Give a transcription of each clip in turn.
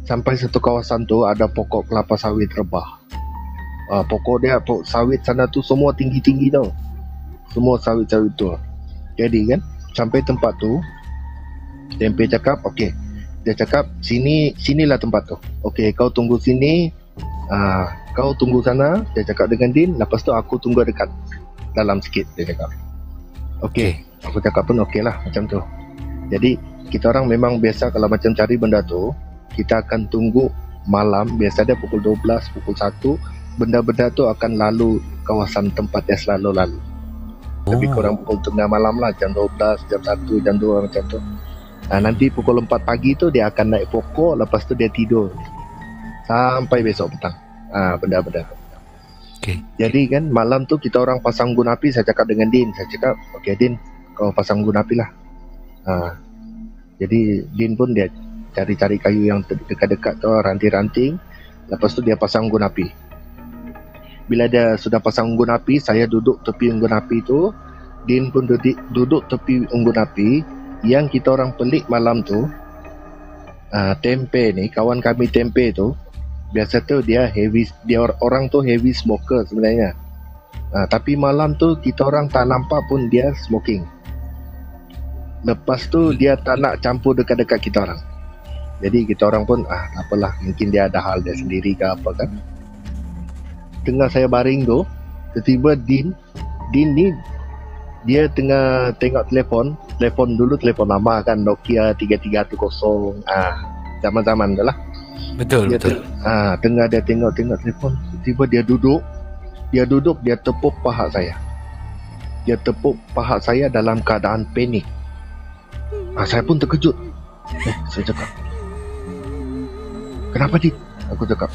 sampai satu kawasan tu ada pokok kelapa sawit rebah. Pokok sawit sana tu semua tinggi-tinggi tau. Semua sawit-sawit tu. Jadi kan, sampai tempat tu, Tempe cakap, okey. Dia cakap, sinilah tempat tu. Okey, kau tunggu sini. Kau tunggu sana. Dia cakap dengan Din. Lepas tu aku tunggu dekat dalam sikit, dia cakap. Okey. Aku cakap pun okey lah, macam tu. Jadi, kita orang memang biasa kalau macam cari benda tu, kita akan tunggu malam. Biasa dia pukul 12, pukul 1. Benda-benda tu akan lalu kawasan tempat dia selalu lalu. Lebih kurang pukul tengah malam lah, jam 12, jam 1, jam 2 macam tu. Nanti pukul 4 pagi tu dia akan naik pokok, lepas tu dia tidur sampai besok petang. Benda-benda. Jadi kan malam tu kita orang pasang gun api. Saya cakap dengan Din, saya cakap, okey Din, kau pasang gun api lah. Jadi Din pun dia cari-cari kayu yang dekat-dekat tu, ranting-ranting. Lepas tu dia pasang gun api. Bila dia sudah pasang unggun api, saya duduk tepi unggun api tu. Din pun duduk tepi unggun api. Yang kita orang pelik malam tu, Tempe ni, kawan kami Tempe tu, biasa tu dia orang tu heavy smoker sebenarnya. Tapi malam tu kita orang tak nampak pun dia smoking. Lepas tu dia tak nak campur dekat-dekat kita orang. Jadi kita orang pun apalah, mungkin dia ada hal dia sendiri ke apa kan. Tengah saya baring tu, tiba-tiba Din ni dia tengah tengok telefon dulu, telefon lama kan, Nokia 3310. Zaman-zaman tu lah. Betul. Tengah dia tengok telefon, tiba-tiba dia duduk, dia tepuk paha saya. Dia tepuk paha saya dalam keadaan panik. Saya pun terkejut. Saya cakap, kenapa Din? Aku cakap,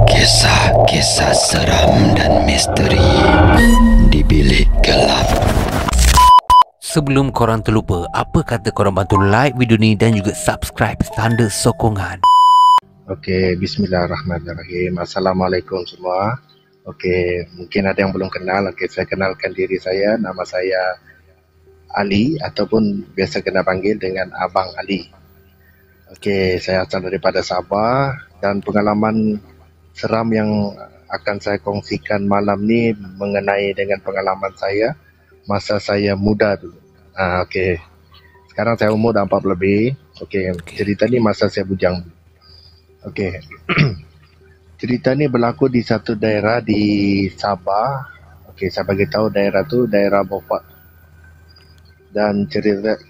kisah-kisah seram dan misteri di bilik gelap. Sebelum korang terlupa, apa kata korang bantu like video ni dan juga subscribe tanda sokongan. Okey, bismillahirrahmanirrahim. Assalamualaikum semua. Okey, mungkin ada yang belum kenal. Okey, saya kenalkan diri saya. Nama saya Ali, ataupun biasa kena panggil dengan Abang Ali. Okey, saya asal daripada Sabah, dan pengalaman seram yang akan saya kongsikan malam ni mengenai dengan pengalaman saya masa saya muda dulu. Okey. Sekarang saya umur dah 40 lebih. Okey, cerita ni masa saya bujang. Okey. Cerita ni berlaku di satu daerah di Sabah. Okey, saya bagi tahu daerah tu daerah Beaufort. Dan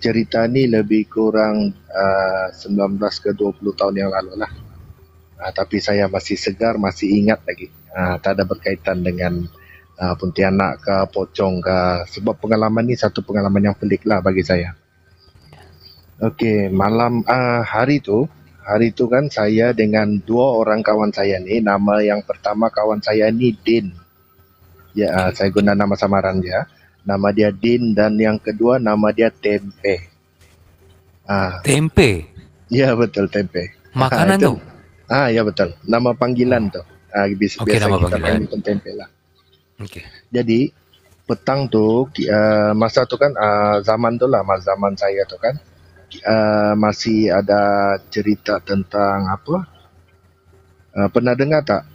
cerita ni lebih kurang 19 ke 20 tahun yang lalu lah. Tapi saya masih segar, masih ingat lagi. Tak ada berkaitan dengan Pontianak ke Pocong ke. Sebab pengalaman ni satu pengalaman yang pelik lah bagi saya. Okey, malam hari tu kan saya dengan dua orang kawan saya ni. Nama yang pertama kawan saya ni Din. Ya, saya guna nama samaran dia. Nama dia Din, dan yang kedua nama dia Tempe. Tempe? Ya, betul, Tempe. Makanan tu? Ya betul. Nama panggilan tu. Biasa nama kita panggilan. panggil Tempe lah. Okey. Jadi petang tu masa tu kan zaman tu lah, zaman saya tu kan masih ada cerita tentang apa? Pernah dengar tak?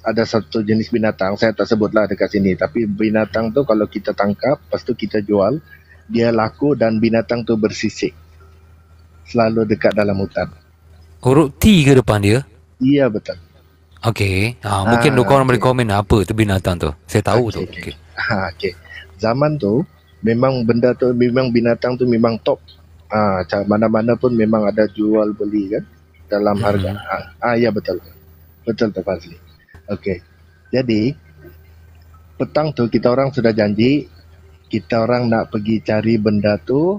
Ada satu jenis binatang, saya tak sebutlah dekat sini, tapi binatang tu kalau kita tangkap, lepas tu kita jual, dia laku dan binatang tu bersisik. Selalu dekat dalam hutan. Huruf T ke depan dia? Iya, betul. Okey. Mungkin korang boleh komen apa tu binatang tu. Saya tahu tu. Okey. Zaman tu memang benda tu, memang binatang tu memang top. Mana-mana pun memang ada jual beli kan dalam harga. Ya betul. Betul tu Fazli. Okey. Jadi petang tu kita orang sudah janji kita orang nak pergi cari benda tu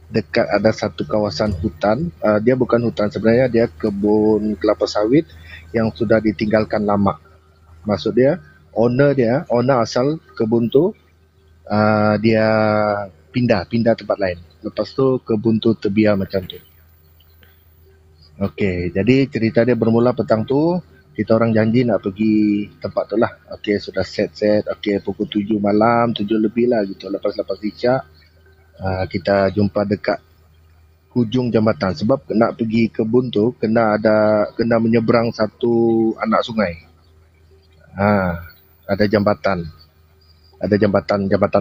dekat ada satu kawasan hutan. Dia bukan hutan sebenarnya, dia kebun kelapa sawit yang sudah ditinggalkan lama. Maksud dia owner asal kebun tu dia pindah tempat lain. Lepas tu kebun tu terbiar macam tu. Okey, jadi cerita dia bermula petang tu kita orang janji nak pergi tempat tu lah. Okey, sudah set. Okey, pukul 7 malam, 7 lebih lah gitu. Lepas Isyak kita jumpa dekat hujung jambatan. Sebab nak pergi kebun tu kena menyeberang satu anak sungai. Ada jambatan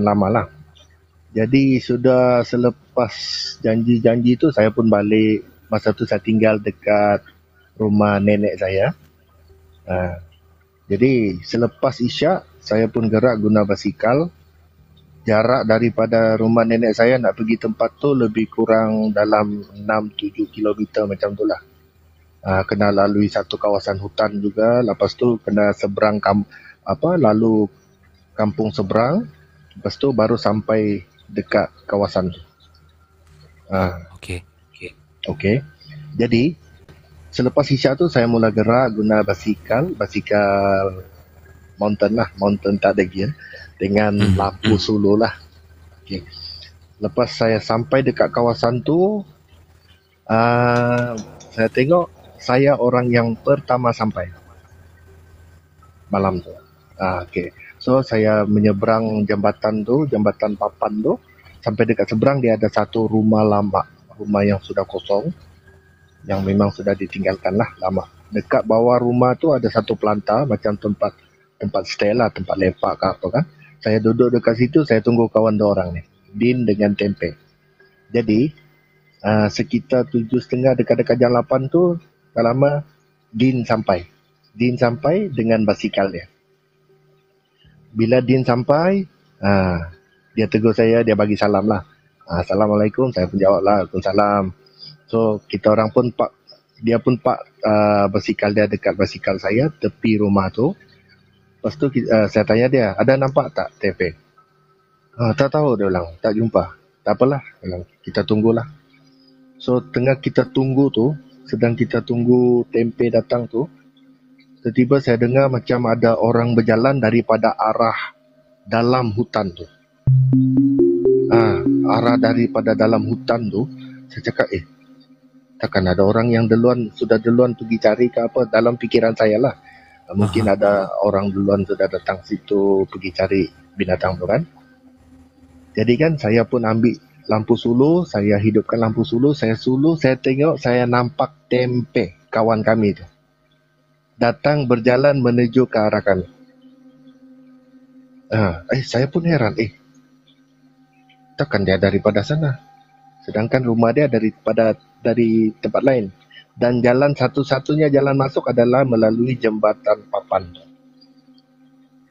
lama lah. Jadi sudah selepas janji-janji tu, saya pun balik. Masa tu saya tinggal dekat rumah nenek saya. Jadi selepas isyak, saya pun gerak guna basikal. Jarak daripada rumah nenek saya nak pergi tempat tu lebih kurang dalam 6-7 kilometer macam tu lah. Kena lalui satu kawasan hutan juga. Lepas tu kena seberang lalu kampung seberang. Lepas tu baru sampai dekat kawasan tu. Okey. Jadi selepas isyak tu saya mula gerak guna basikal mountain tak ada gear, dengan lampu solo lah. Okey. Lepas saya sampai dekat kawasan tu, saya tengok saya orang yang pertama sampai malam tu. Okey. So saya menyeberang jambatan papan tu, sampai dekat seberang dia ada satu rumah lama, rumah yang sudah kosong, yang memang sudah ditinggalkan lah lama. Dekat bawah rumah tu ada satu pelanta macam tempat stay lah, tempat lepak ke apa kan. Saya duduk dekat situ, saya tunggu kawan 2 orang ni, Din dengan Tempe. Jadi sekitar 7.30 dekat jam 8 tu, tak lama Din sampai dengan basikal dia. Bila Din sampai, dia tegur saya, dia bagi salam lah. Assalamualaikum, saya pun jawab lah, Waalaikumsalam. So kita orang pun dia pun basikal dia dekat basikal saya, tepi rumah tu. Lepas tu saya tanya dia, ada nampak tak Tempe? Tak tahu, dia bilang, tak jumpa. Tak apalah, kita tunggulah. So tengah kita tunggu tu, sedang kita tunggu Tempe datang tu, tiba-tiba saya dengar macam ada orang berjalan daripada arah dalam hutan tu. Arah daripada dalam hutan tu, saya cakap, takkan ada orang yang sudah duluan pergi cari ke apa, dalam fikiran saya lah. Mungkin ada orang duluan sudah datang situ pergi cari binatang tu kan. Jadi kan saya pun ambil lampu sulu, saya hidupkan lampu sulu, saya tengok, saya nampak Tempe, kawan kami tu, datang berjalan menuju ke arah kami. Saya pun heran, takkan dia daripada sana, sedangkan rumah dia dari tempat lain, dan jalan satu-satunya jalan masuk adalah melalui jambatan papan.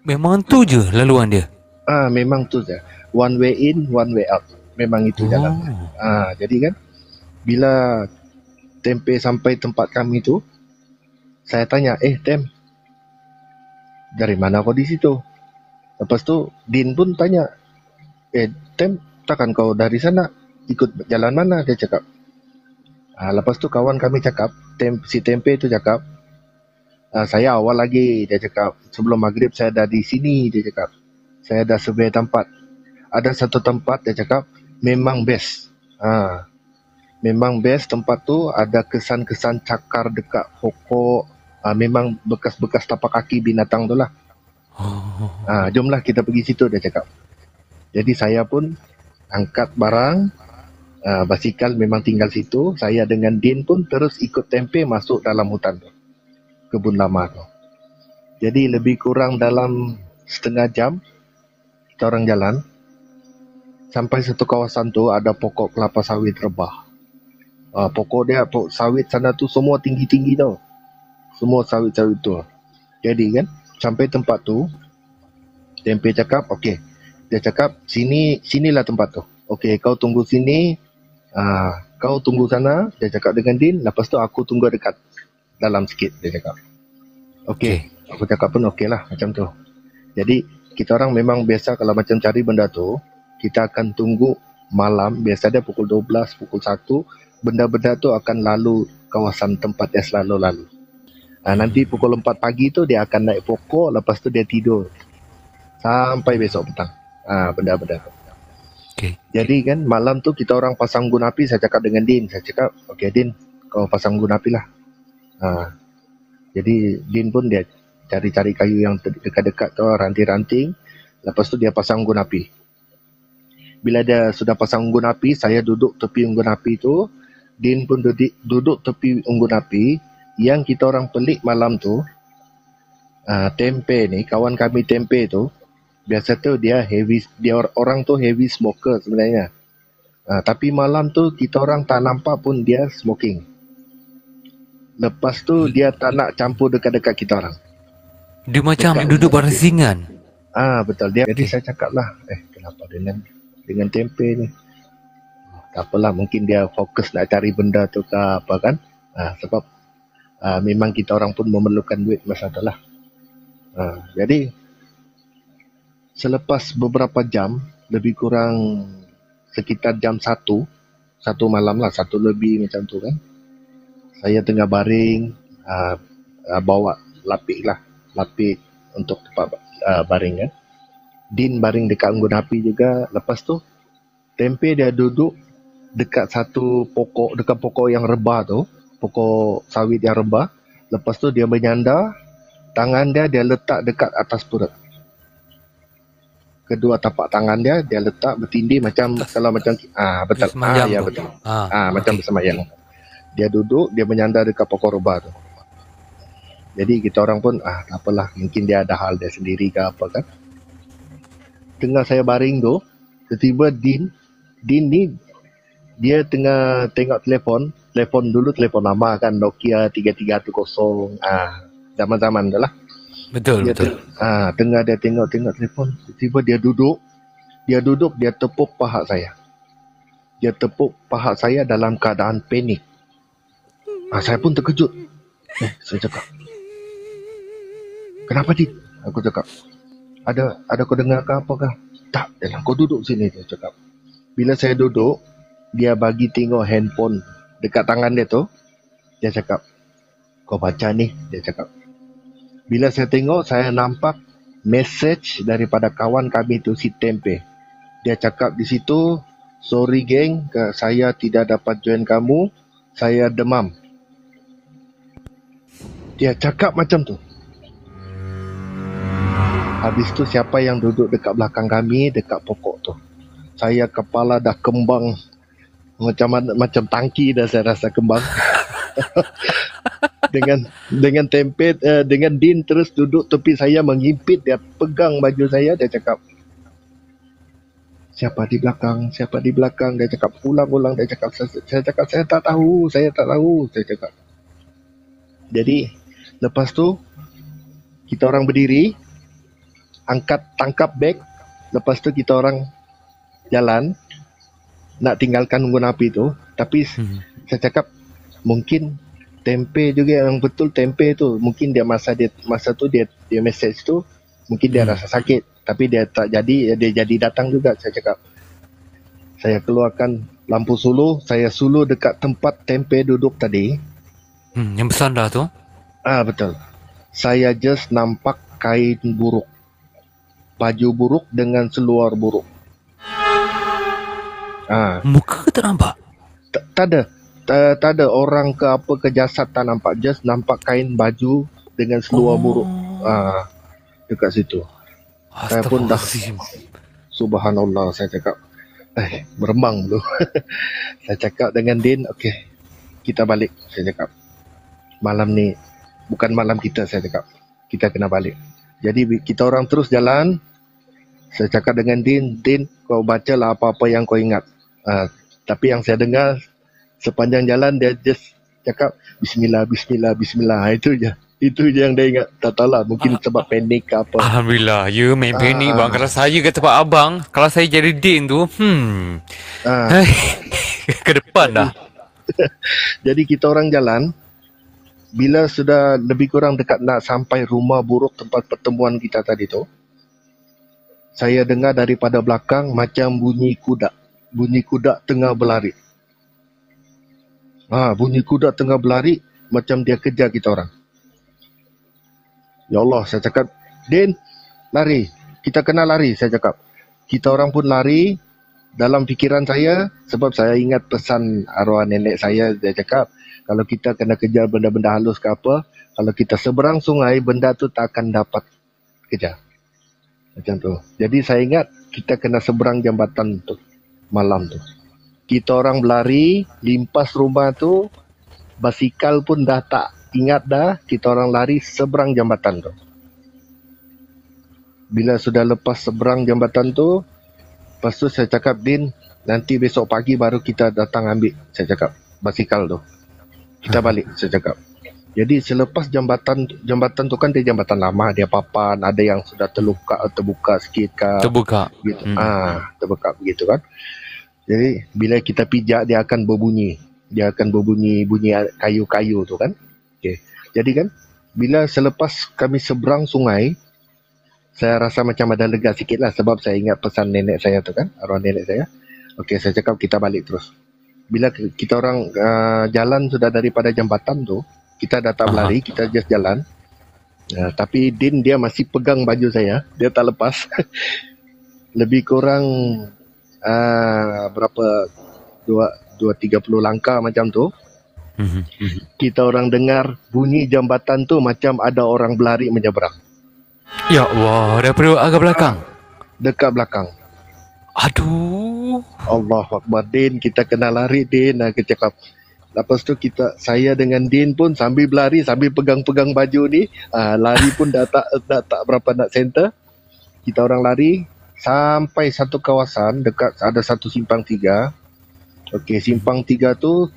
Memang tu je laluan dia? Memang tu je, one way in, one way out, memang itu jalan. Jadi kan bila Tempe sampai tempat kami tu, saya tanya, Tem, dari mana kau di situ? Lepas tu Din pun tanya, Tem, takkan kau dari sana, ikut jalan mana? Dia cakap. Lepas tu kawan kami cakap, si Tempe tu cakap, saya awal lagi, dia cakap, sebelum maghrib saya dah di sini, dia cakap. Saya dah survey tempat. Ada satu tempat, dia cakap, memang best. Memang best tempat tu, ada kesan-kesan cakar dekat pokok. Memang bekas-bekas tapak kaki binatang tu lah. Jomlah kita pergi situ, dia cakap. Jadi saya pun angkat barang, basikal memang tinggal situ. Saya dengan Din pun terus ikut Tempe masuk dalam hutan tu, kebun lama tu. Jadi lebih kurang dalam setengah jam kita orang jalan. Sampai satu kawasan tu ada pokok kelapa sawit rebah. Pokok sawit sana tu semua tinggi-tinggi tau. Semua sawit-sawit tu. Jadi kan, sampai tempat tu, Tempe cakap, okey. Dia cakap, sinilah tempat tu. Okey, kau tunggu sini. Kau tunggu sana. Dia cakap dengan Din. Lepas tu aku tunggu dekat dalam sikit, dia cakap. Okey. Aku cakap pun okey lah, macam tu. Jadi, kita orang memang biasa kalau macam cari benda tu, kita akan tunggu malam. Biasa dia pukul 12, pukul 1. Benda-benda tu akan lalu kawasan tempat dia selalu lalu. Nanti pukul 4 pagi tu dia akan naik pokok, lepas tu dia tidur sampai besok petang. Benda-benda tu. Jadi kan malam tu kita orang pasang gun api. Saya cakap dengan Din, saya cakap, okey Din, kau pasang gun api lah. Jadi Din pun dia cari-cari kayu yang dekat-dekat tu, ranting-ranting. Lepas tu dia pasang gun api. Bila dia sudah pasang unggun api, saya duduk tepi unggun api tu. Din pun duduk tepi unggun api. Yang kita orang pelik malam tu, Tempe ni, kawan kami Tempe tu, biasa tu dia orang tu heavy smoker sebenarnya. Tapi malam tu kita orang tak nampak pun dia smoking. Lepas tu dia tak nak campur dekat-dekat kita orang. Dia macam duduk barisingan. Betul dia. Jadi saya cakap lah, kenapa dengan Tempe ni? Tak apalah, mungkin dia fokus nak cari benda tu ke apa kan. Sebab memang kita orang pun memerlukan duit masa tu lah. Jadi selepas beberapa jam, lebih kurang sekitar jam 1 malam lah, 1 lebih macam tu kan, saya tengah baring, bawa lapik untuk tempat baring kan. Din baring dekat unggun api juga. Lepas tu Tempe dia duduk dekat satu pokok, dekat pokok yang rebah tu, pokok sawit yang rebah. Lepas tu dia menyandar, tangan dia letak dekat atas perut. Kedua tapak tangan dia letak bertindih macam kalau macam betul. Ya betul. Macam bersemayam. Dia duduk, dia menyandar dekat pokok rebah tu. Jadi kita orang pun tak apalah, mungkin dia ada hal dia sendiri ke apa kan. Tengah saya baring tu, tiba-tiba Din ni dia tengah tengok telefon dulu, telefon lama kan, Nokia 3310. Zaman-zaman dah lah. Betul. Tengah dia tengok telefon, tiba-tiba dia duduk, dia tepuk paha saya. Dia tepuk paha saya dalam keadaan panik. Saya pun terkejut. Saya cakap, kenapa Din? Aku cakap, ada kau dengar ke apa kah? Tak, jangan kau duduk sini, dia cakap. Bila saya duduk, dia bagi tengok handphone dekat tangan dia tu. Dia cakap, kau baca ni, dia cakap. Bila saya tengok, saya nampak message daripada kawan kami tu, si Tempe. Dia cakap di situ, sorry geng, saya tidak dapat join kamu, saya demam. Dia cakap macam tu. Habis tu siapa yang duduk dekat belakang kami, dekat pokok tu, saya kepala dah kembang macam tangki dah, saya rasa kembang. dengan Tempe, dengan Din terus duduk tepi saya mengimpit, dia pegang baju saya, dia cakap, siapa di belakang, dia cakap ulang-ulang, dia cakap, saya cakap saya tak tahu, saya cakap. Jadi lepas tu kita orang berdiri, tangkap beg. Lepas tu kita orang jalan nak tinggalkan unggun api tu. Tapi saya cakap, mungkin Tempe juga yang betul, Tempe tu mungkin dia masa tu dia message tu, mungkin dia rasa sakit, tapi dia tak jadi, dia jadi datang juga. Saya cakap, saya keluarkan lampu suluh, saya suluh dekat tempat Tempe duduk tadi. Yang bersandar tu? Betul. Saya just nampak kain buruk, baju buruk dengan seluar buruk. Muka tak nampak? Tak ada orang ke apa ke jasad, tak nampak. Just nampak kain baju dengan seluar buruk dekat situ. Saya pun dah, subhanallah, saya cakap, meremang tu. Saya cakap dengan Din, okey, kita balik. Saya cakap, malam ni bukan malam kita, saya cakap, kita kena balik. Jadi kita orang terus jalan. Saya cakap dengan Din, kau bacalah apa-apa yang kau ingat. Tapi yang saya dengar sepanjang jalan, dia just cakap Bismillah. Itu je yang dia ingat. Tak tahu lah, mungkin sebab panik ke apa. Alhamdulillah, you main panik bang. Kalau saya ke tempat abang, kalau saya jadi Din tu, ke depan dah. Jadi kita orang jalan. Bila sudah lebih kurang dekat nak sampai rumah buruk tempat pertemuan kita tadi tu, saya dengar daripada belakang macam bunyi kuda. Bunyi kuda tengah berlari. Bunyi kuda tengah berlari, macam dia kejar kita orang. Ya Allah, saya cakap, Din, lari. Kita kena lari, saya cakap. Kita orang pun lari. Dalam fikiran saya, sebab saya ingat pesan arwah nenek saya, dia cakap, kalau kita kena kejar benda-benda halus ke apa, kalau kita seberang sungai, benda tu tak akan dapat kejar. Macam tu. Jadi saya ingat kita kena seberang jambatan tu malam tu. Kita orang berlari, limpas rumah tu, basikal pun dah tak ingat dah, kita orang lari seberang jambatan tu. Bila sudah lepas seberang jambatan tu, lepas tu saya cakap, Din, nanti besok pagi baru kita datang ambil, saya cakap, basikal tu. Kita balik, saya cakap. Jadi selepas jambatan tu kan dia jambatan lama, dia papan, ada yang sudah terbuka sikit ke. Terbuka. Gitu. Terbuka begitu kan. Jadi bila kita pijak dia akan berbunyi. Dia akan berbunyi kayu-kayu tu kan. Okey. Jadi kan bila selepas kami seberang sungai, saya rasa macam ada lega sikit lah sebab saya ingat pesan nenek saya tu kan, arwah nenek saya. Okey, saya cakap kita balik terus. Bila kita orang jalan sudah daripada jambatan tu, kita dah tak berlari, kita just jalan. Tapi Din dia masih pegang baju saya, dia tak lepas. Lebih kurang berapa 2-30 langkah macam tu. Kita orang dengar bunyi jambatan tu macam ada orang berlari menyeberang. Ya Allah, daripada agak belakang. Dekat belakang. Aduh. Allahu Akbar, Din, kita kena lari, Din. Kita cakap. Lepas tu saya dengan Din pun sambil berlari, sambil pegang-pegang baju ni. Lari pun dah tak berapa nak center. Kita orang lari sampai satu kawasan dekat, ada satu simpang 3. Okey, simpang 3 tu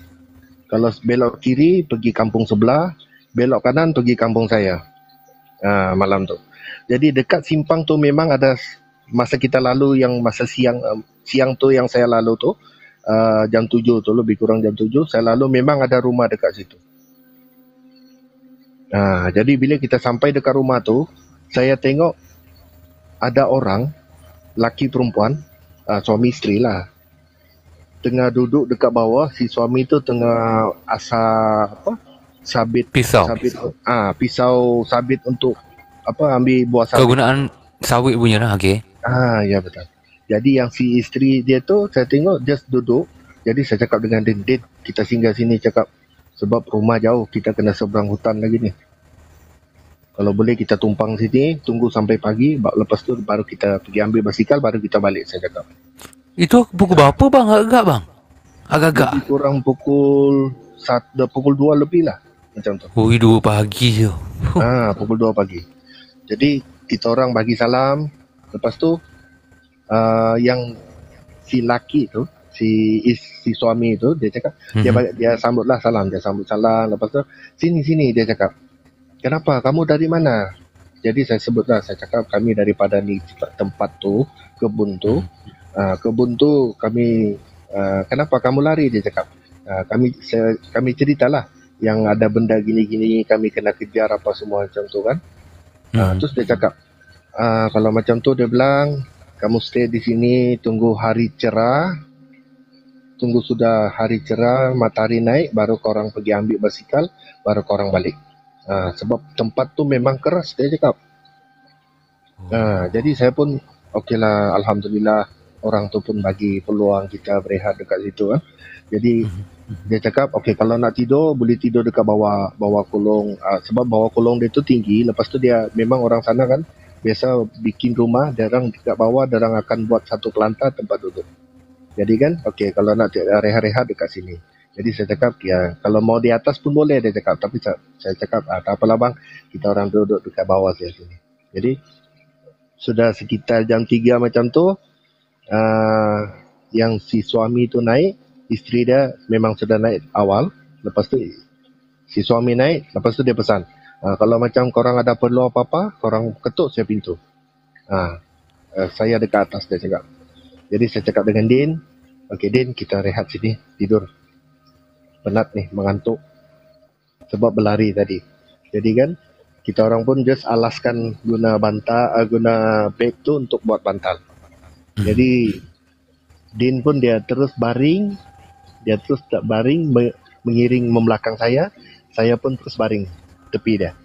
kalau belok kiri pergi kampung sebelah, belok kanan pergi kampung saya. Malam tu. Jadi dekat simpang tu memang ada masa kita lalu yang masa siang tu yang saya lalu tu jam 7 tu, lebih kurang jam 7 saya lalu, memang ada rumah dekat situ. Jadi bila kita sampai dekat rumah tu, saya tengok ada orang, laki perempuan, suami isteri lah, tengah duduk dekat bawah. Si suami tu tengah sabit Pisau. Pisau sabit untuk ambil buah sabit. Kegunaan sawit punya lah, okey. Ya betul. Jadi yang si isteri dia tu saya tengok just duduk. Jadi saya cakap dengan Din, kita singgah sini, cakap, sebab rumah jauh, kita kena seberang hutan lagi ni. Kalau boleh kita tumpang sini, tunggu sampai pagi, lepas tu baru kita pergi ambil basikal, baru kita balik, saya cakap. Itu pukul berapa bang? Agak bang? Agak-agak. Lebih kurang pukul 2 lebih lah. Macam tu. 2 pagi je. Pukul 2 pagi. Jadi kita orang bagi salam. Lepas tu yang si laki tu, si suami tu, dia cakap, dia sambutlah salam, dia sambut salam. Lepas tu sini dia cakap, kenapa kamu dari mana? Jadi saya sebutlah, saya cakap kami daripada ni tempat tu, kebun tu. Kebun tu kami, kenapa kamu lari? Dia cakap, kami ceritalah yang ada benda gini-gini, kami kena kejar apa semua macam tu kan. Terus dia cakap, kalau macam tu, dia bilang, kamu stay di sini, tunggu hari cerah. Tunggu sudah hari cerah, matahari naik, baru korang pergi ambil basikal, baru korang balik. Sebab tempat tu memang keras, dia cakap. Jadi saya pun, okeylah, Alhamdulillah, orang tu pun bagi peluang kita berehat dekat situ kan. Jadi dia cakap, okey, kalau nak tidur, boleh tidur dekat bawah kolong. Sebab bawah kolong dia tu tinggi. Lepas tu dia, memang orang sana kan, biasa bikin rumah, darang dekat bawah, darang akan buat satu pelantar tempat duduk. Jadi kan, okey, kalau nak rehat-rehat dekat sini. Jadi saya cakap, ya, kalau mau di atas pun boleh, dia cakap. Tapi saya cakap, tak apalah bang, kita orang duduk dekat bawah saya sini. Jadi, sudah sekitar jam 3 macam tu, yang si suami tu naik, isteri dia memang sudah naik awal. Lepas tu si suami naik, lepas tu dia pesan, kalau macam korang ada perlu apa-apa, korang ketuk saya pintu. Saya dekat atas, dia cakap. Jadi saya cakap dengan Din, okey Din, kita rehat sini, tidur. Penat ni, mengantuk. Sebab berlari tadi. Jadi kan, kita orang pun just alaskan guna beg tu untuk buat bantal. Jadi Din pun dia terus baring, mengiring membelakang saya pun terus baring tepi dia.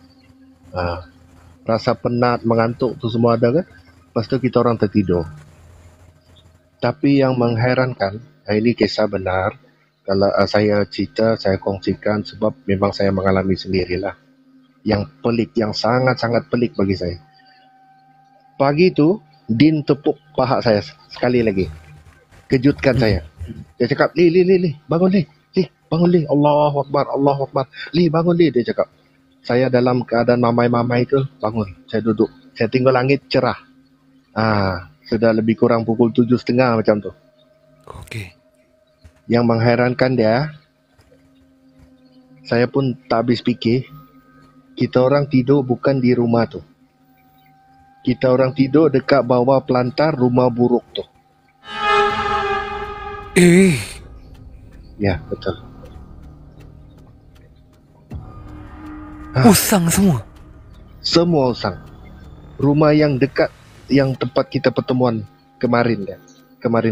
Rasa penat, mengantuk tu semua ada kan. Lepas tu kita orang tertidur. Tapi yang mengherankan, ini kisah benar, kalau saya cerita, saya kongsikan sebab memang saya mengalami sendirilah. Yang pelik, yang sangat-sangat pelik bagi saya. Pagi tu Din tepuk paha saya sekali lagi. Kejutkan saya. Dia cakap, Li, bangun Li. Li, bangun Li. Allahu Akbar, Allahu Akbar. Li, bangun Li. Dia cakap. Saya dalam keadaan mamai-mamai itu bangun. Saya duduk. Saya tengok langit cerah. Sudah lebih kurang pukul 7.30 macam tu. Okey. Yang mengherankan dia, saya pun tak habis fikir, kita orang tidur bukan di rumah tu. Kita orang tidur dekat bawah pelantar rumah buruk tu. Ya, betul. Usang semua. Semua usang. Rumah yang dekat, yang tempat kita pertemuan kemarin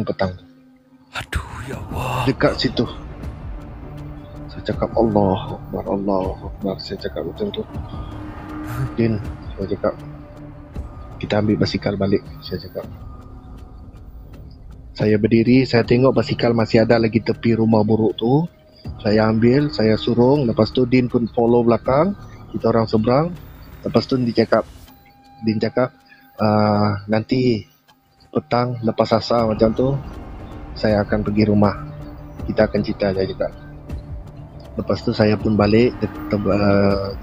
petang. Aduh, ya Allah. Dekat situ. Saya cakap Allah Akbar, Allah Akbar. Saya cakap macam tu. Din, saya cakap, kita ambil basikal balik. Saya cakap. Saya berdiri, saya tengok basikal masih ada lagi tepi rumah buruk tu. Saya ambil, saya surung. Lepas tu Din pun follow belakang. Kita orang seberang. Lepas tu Din cakap, nanti petang lepas asar macam tu, saya akan pergi rumah. Kita akan cerita, saya cakap. Lepas tu saya pun balik ke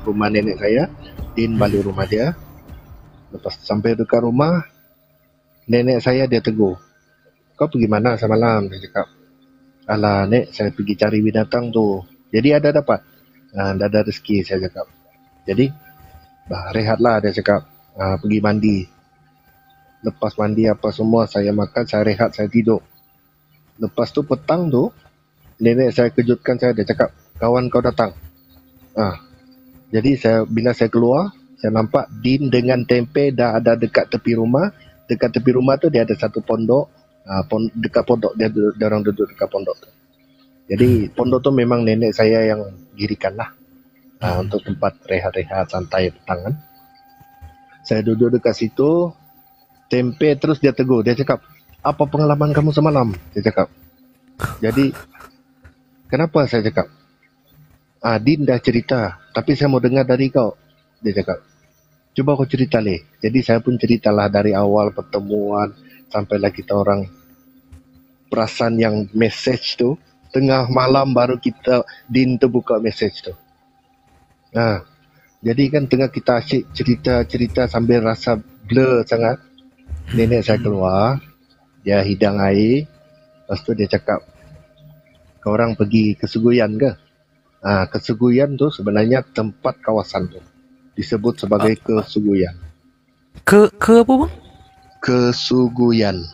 rumah nenek saya. Din balik rumah dia. Lepas sampai dekat rumah, nenek saya dia tegur. Kau pergi mana semalam? Dia cakap. Alah nek, saya pergi cari binatang tu. Jadi ada dapat? Dah ada rezeki, saya cakap. Jadi, rehatlah, dia cakap. Pergi mandi. Lepas mandi apa semua, saya makan, saya rehat, saya tidur. Lepas tu petang tu, nenek saya kejutkan saya, dia cakap, kawan kau datang. Jadi bila saya keluar, saya nampak Din dengan tempe dah ada dekat tepi rumah. Dekat tepi rumah tu dia ada satu pondok. Dekat pondok dia orang duduk dekat pondok tu. Jadi pondok tu memang nenek saya yang dirikan lah. Untuk tempat rehat-rehat santai petang kan. Saya duduk dekat situ. Tempe terus dia tegur. Dia cakap, apa pengalaman kamu semalam? Dia cakap. Jadi, kenapa? Saya cakap. Din dah cerita. Tapi saya mau dengar dari kau. Dia cakap. Cuba kau cerita leh. Jadi saya pun ceritalah dari awal pertemuan. Sampailah kita orang perasan yang message tu. Tengah malam baru Din tu buka message tu. Jadi kan tengah kita asyik cerita sambil rasa blur sangat. Nenek saya keluar. Dia hidang air. Lepas tu dia cakap, kau orang pergi Kesuguyan ke? Kesuguyan tu sebenarnya tempat kawasan tu. Disebut sebagai Kesuguyan. Ke apa bang? Kesuguyan.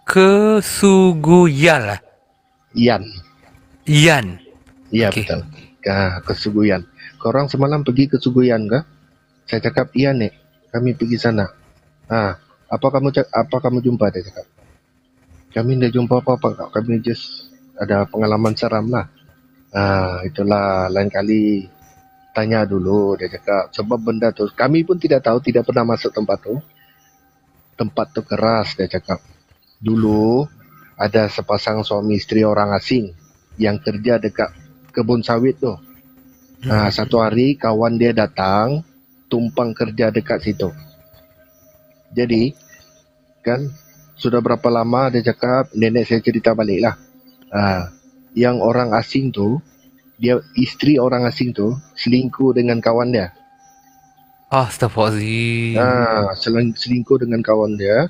Kesuguyan lah. Yan. Ya, okay. Betul. Kesuguyan. Korang semalam pergi Kesuguyan ke? Saya cakap, iya nek. Kami pergi sana. Apa kamu jumpa? Dia cakap. Kami tidak jumpa apa-apa. Kami just ada pengalaman seram lah. Itulah lain kali tanya dulu, dia cakap. Sebab benda tu kami pun tidak tahu, tidak pernah masuk tempat tu. Tempat tu keras, dia cakap. Dulu ada sepasang suami isteri orang asing yang kerja dekat kebun sawit tu. Satu hari kawan dia datang tumpang kerja dekat situ. Jadi kan sudah berapa lama, dia cakap, nenek saya cerita balik lah. Yang orang asing tu, dia isteri orang asing tu selingkuh dengan kawan dia. Astaghfirullahaladzim. Selingkuh dengan kawan dia.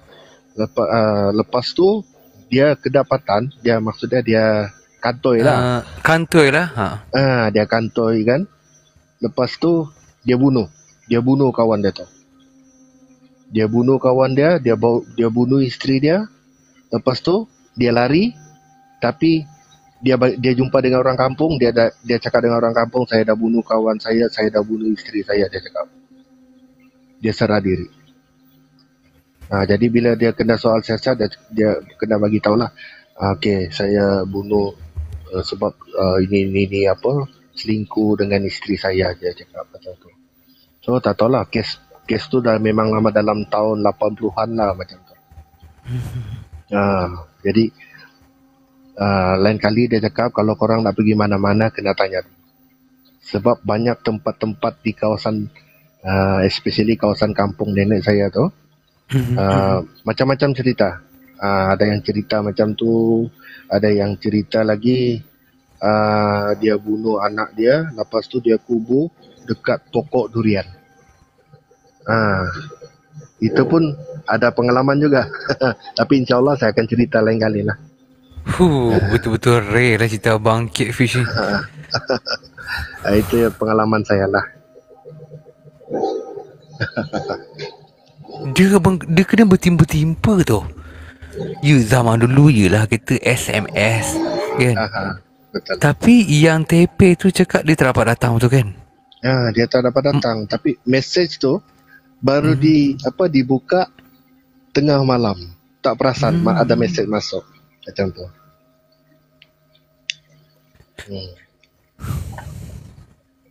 Lepas tu dia kedapatan, maksudnya dia kantoi lah. Dia kantoi kan. Lepas tu dia bunuh kawan dia tu. Dia bunuh kawan dia, dia bunuh isteri dia. Lepas tu dia lari, tapi dia jumpa dengan orang kampung, dia cakap dengan orang kampung, saya dah bunuh kawan saya dah bunuh isteri saya, dia cakap. Dia serah diri. Jadi bila dia kena soal siasat, dia kena bagi tahulah. Okey, saya bunuh sebab ini apa, selingkuh dengan isteri saya, dia cakap macam tu. So tak tahulah, kes tu dah memang lama, dalam tahun 80-an lah macam tu. Jadi lain kali dia cakap, kalau korang nak pergi mana-mana kena tanya. Sebab banyak tempat-tempat di kawasan, especially kawasan kampung nenek saya tu, macam-macam cerita. Ada yang cerita macam tu, ada yang cerita lagi dia bunuh anak dia, lepas tu dia kubur dekat pokok durian. Itu pun ada pengalaman juga. Tapi insyaAllah saya akan cerita lain kali lah. Betul-betul rare lah cerita abang catfish ni. Itu pengalaman saya lah. Dia kena bertimpa-timpa tu. Zaman dulu yelah kita SMS kan. Betul. Tapi yang tepe tu cakap dia tak dapat datang tu kan. Dia tak dapat datang. Tapi message tu baru dibuka tengah malam. Tak perasan ada message masuk. Macam tu.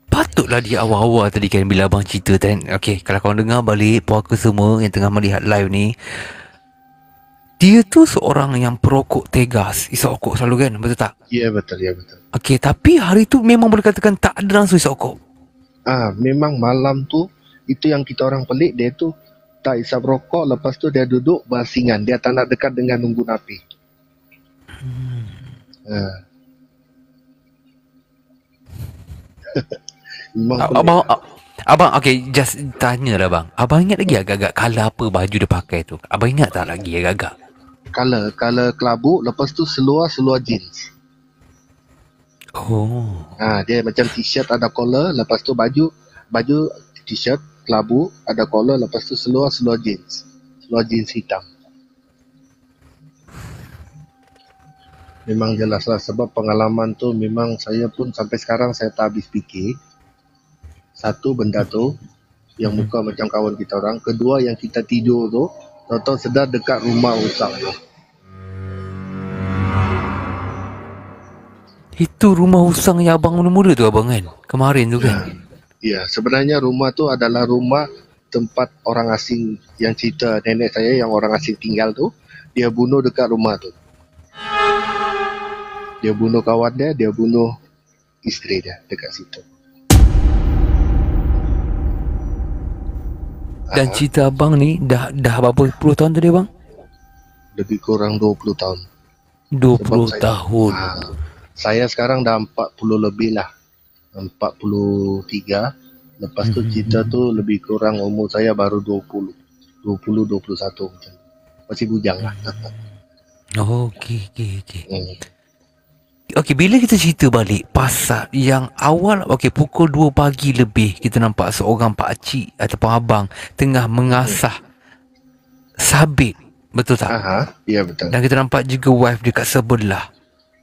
Patutlah di awal-awal tadi kan bila abang cerita kan. Okay, kalau korang dengar balik puaka semua yang tengah melihat live ni, dia tu seorang yang perokok tegas. Isap rokok selalu kan, betul tak? Ya, betul. Okay, tapi hari tu memang boleh katakan tak ada langsung isap rokok. Memang malam tu itu yang kita orang pelik, dia tu tak isap rokok, lepas tu dia duduk berasingan. Dia tak nak dekat dengan unggun api. Abang okay, just tanya lah bang. Abang ingat lagi agak-agak color apa baju dia pakai tu? Abang ingat tak lagi agak-agak? Color kelabu, lepas tu seluar jeans. Dia macam t-shirt ada collar, lepas tu baju t-shirt kelabu ada collar, lepas tu seluar jeans. Seluar jeans hitam. Memang jelas lah, sebab pengalaman tu memang saya pun sampai sekarang saya tak habis fikir. Satu, benda tu yang muka macam kawan kita orang. Kedua, yang kita tidur tu tahu-tahu sedar dekat rumah usang tu. Itu rumah usang yang abang mula-mula tu abang kan? Kemarin tu kan? Ya, sebenarnya rumah tu adalah rumah tempat orang asing, yang cerita nenek saya yang orang asing tinggal tu. Dia bunuh dekat rumah tu. Dia bunuh kawan dia bunuh isteri dia dekat situ. Dan cerita abang ni dah berapa puluh tahun tadi abang? Lebih kurang 20 tahun. 20 tahun. Saya sekarang dah 40 lebih lah. 43. Lepas tu cerita tu lebih kurang umur saya baru 20, 21 macam. Masih bujang lah. Okey. Okey, bila kita cerita balik pasal yang awal, okey, pukul 2 pagi lebih kita nampak seorang pakcik ataupun abang tengah mengasah sabit, betul tak? Ya, betul. Dan kita nampak juga wife dekat sebelah.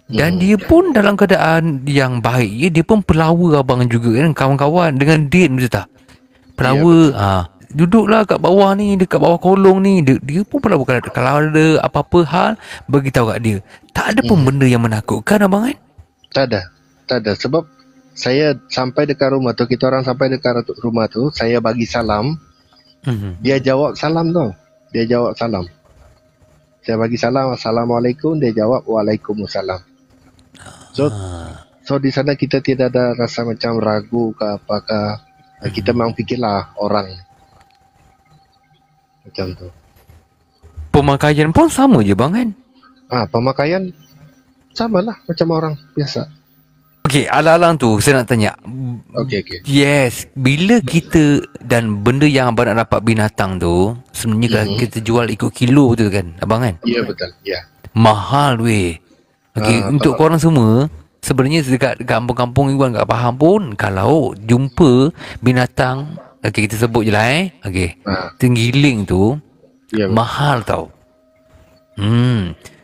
Dan dia pun dalam keadaan yang baik. Dia pun pelawa abang juga kan, kawan-kawan dengan Din, betul tak? Pelawa, duduklah kat bawah ni, dekat bawah kolong ni. Dia pun pelawa. Kalau ada apa-apa hal, beritahu kat dia. Tak ada pun benda yang menakutkan abang kan? Tak ada. Sebab saya sampai dekat rumah tu, kita orang sampai dekat rumah tu, saya bagi salam. Dia jawab salam tau. Saya bagi salam, Assalamualaikum. Dia jawab Waalaikumsalam. So di sana kita tidak ada rasa macam ragu ke apakah. Kita memang fikirlah orang macam tu. Pemakaian pun sama je bang kan? Pemakaian sama lah macam orang biasa. Okey, alang-alang tu saya nak tanya. Okey. Yes, bila kita dan benda yang abang nak dapat binatang tu, sebenarnya kalau kita jual ikut kilo tu kan, abang kan? Ya, betul. Ya. Mahal weh. Okey, untuk korang semua, sebenarnya dekat kampung-kampung Iwan tak faham pun, kalau jumpa binatang, okey kita sebut je lah okey. Tenggiling tu mahal tau.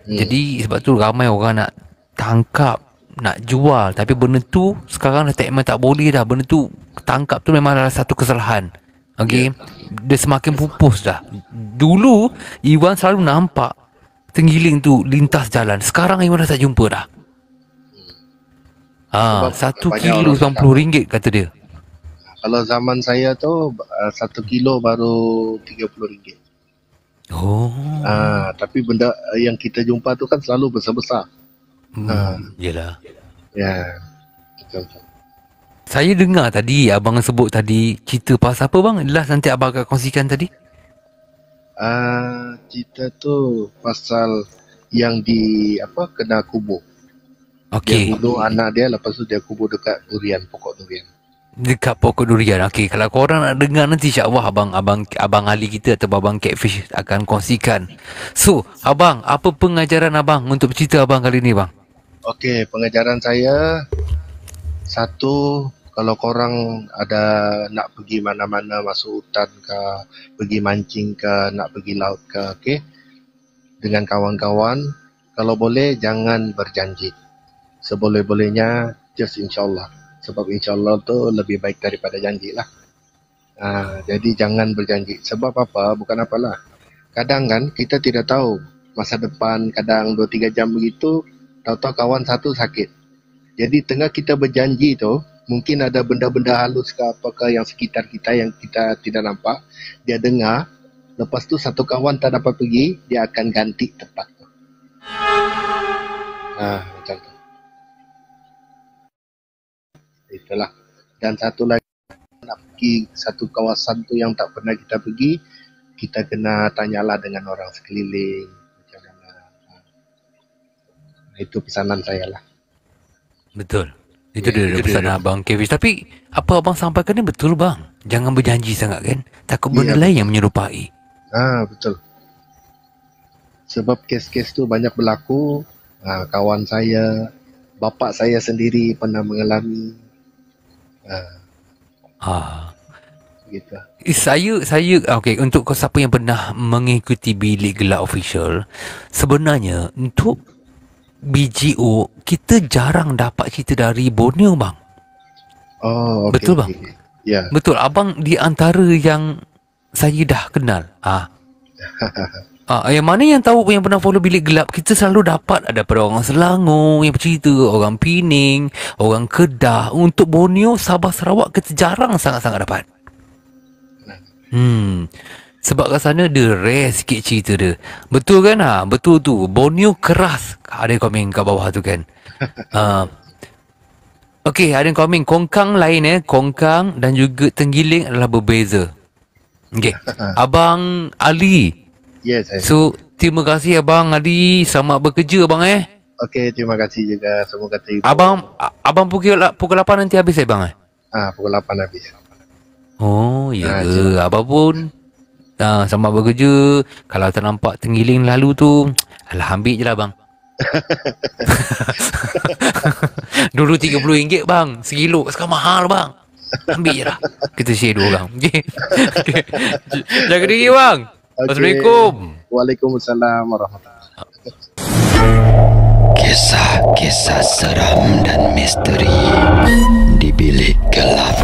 Jadi sebab tu ramai orang nak tangkap, nak jual. Tapi benda tu sekarang dah memang tak boleh dah. Benda tu tangkap tu memang adalah satu kesalahan. Okey, dia semakin pupus dah. Dulu Iwan selalu nampak tenggiling tu lintas jalan. Sekarang Iwan dah tak jumpa dah. 1 kilo RM90 kata dia. Kalau zaman saya tu 1 kilo baru RM30. Tapi benda yang kita jumpa tu kan selalu besar-besar. Yelah. Ya. Betul. Saya dengar tadi abang sebut tadi cerita pasal apa bang? Last nanti abang akan kongsikan tadi. Cerita tu pasal yang di apa kena kubur. Dia Okey. bunuh anak dia, lepas tu dia kubur dekat durian, pokok durian. Dekat pokok durian. Okey, kalau korang nak dengar nanti insya-Allah abang Ali kita atau abang Catfish akan kongsikan. So, abang, apa pengajaran abang untuk cerita abang kali ni, bang? Okey, pengajaran saya satu, kalau korang ada nak pergi mana-mana, masuk hutan ke, pergi mancing ke, nak pergi laut ke, okey, dengan kawan-kawan, kalau boleh jangan berjanji. Seboleh-bolehnya just insyaAllah. Sebab insyaAllah tu lebih baik daripada janji lah. Jadi jangan berjanji. Sebab apa? Bukan apalah. Kadang kan kita tidak tahu masa depan, kadang 2-3 jam begitu, tahu-tahu kawan satu sakit. Jadi tengah kita berjanji tu, mungkin ada benda-benda halus ke apakah yang sekitar kita yang kita tidak nampak. Dia dengar, lepas tu satu kawan tak dapat pergi, dia akan ganti tempat tu. Macam tu. Itulah. Dan satu lagi, nak pergi satu kawasan tu yang tak pernah kita pergi, kita kena tanyalah dengan orang sekeliling macam mana. Itu pesanan saya lah. Betul. Itu dia pesanan abang Catfish. Tapi apa abang sampaikan ni betul, bang. Jangan berjanji sangat kan. Takut benda lain yang menyerupai. Betul. Sebab kes-kes tu banyak berlaku. Kawan saya, bapa saya sendiri pernah mengalami. Gitu. Saya okey, untuk siapa yang pernah mengikuti Bilik Gelap Official, sebenarnya untuk BGO kita jarang dapat cerita dari Borneo, bang. Okay, betul, bang. Ya. Betul, abang di antara yang saya dah kenal. Yang mana yang tahu, yang pernah follow Bilik Gelap, kita selalu dapat ada pada orang Selangor yang bercerita, orang Pening, orang Kedah. Untuk Borneo, Sabah, Sarawak kita jarang sangat-sangat dapat. Sebab kat sana dia rare sikit cerita dia. Betul kan? Betul tu. Borneo keras. Ada komen kat bawah tu kan. Okey, ada komen Kongkang lain Kongkang dan juga Tenggiling adalah berbeza. Okey. Abang Ali. Yes. So, terima kasih Abang Ali. Selamat bekerja abang Okey, terima kasih juga. Semoga terhibur. Abang pukul 8 nanti habis bang Pukul 8 habis. Oh, ya ke? Abang pun selamat bekerja. Kalau ternampak Tenggiling lalu tu, alah ambil je lah bang. Dulu RM30 bang, sekilo. Sekarang mahal bang. Ambil je lah. Kita share 2 orang. Okay. Jaga diri bang. Assalamualaikum. Waalaikumsalam warahmatullahi wabarakatuh. Kisah-kisah seram dan misteri di Bilik Gelap.